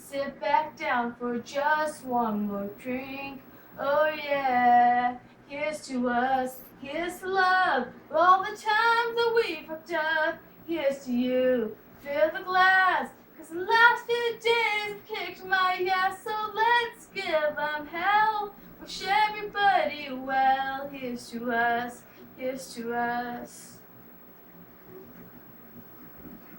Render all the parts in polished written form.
sit back down for just one more drink. Oh yeah, here's to us, here's to love, for all the times that we fucked up. Here's to you, fill the glass, 'cause the last few days have kicked my ass. So let's give them hell, wish everybody well. Here's to us, here's to us.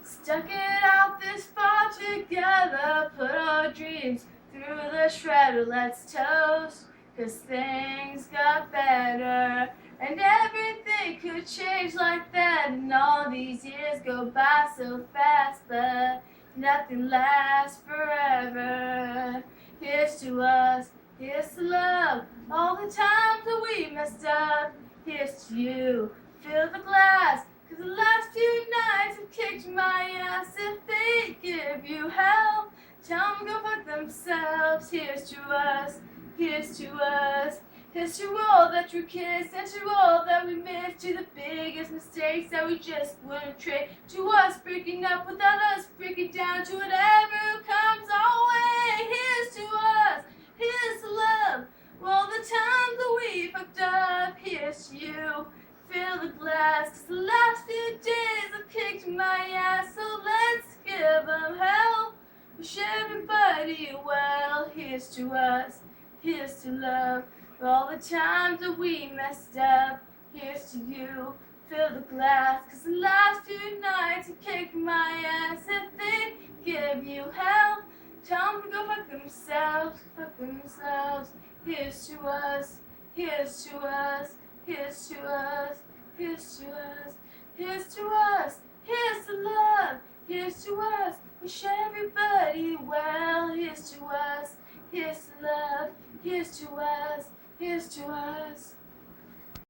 Stuck it out this far together, put our dreams through the shredder. Let's toast, 'cause things got better. And everything could change like that. And all these years go by so fast, but nothing lasts forever. Here's to us, here's to love, all the times that we messed up. Here's to you, fill the glass, 'cause the last few nights have kicked my ass. If they give you hell, tell them go fuck themselves. Here's to us, here's to us. Here's to all that you kissed, and to all that we missed, to the biggest mistakes that we just wouldn't trade, to us breaking up without us breaking down, to whatever comes our way. Here's to us, here's to love, all the times that we fucked up. Here's to you, fill the glass, 'cause the last few days have kicked my ass. So let's give them hell, wish everybody well. Here's to us, here's to love, for all the times that we messed up. Here's to you, fill the glass, 'cause the last few nights have kicked my ass. If they give you hell, tell them to go fuck themselves, fuck themselves. Here's to us, here's to us, here's to us, here's to us, here's to us, here's to love, here's to us, wish everybody well. Here's to us, here's to love, here's to us, here's to us.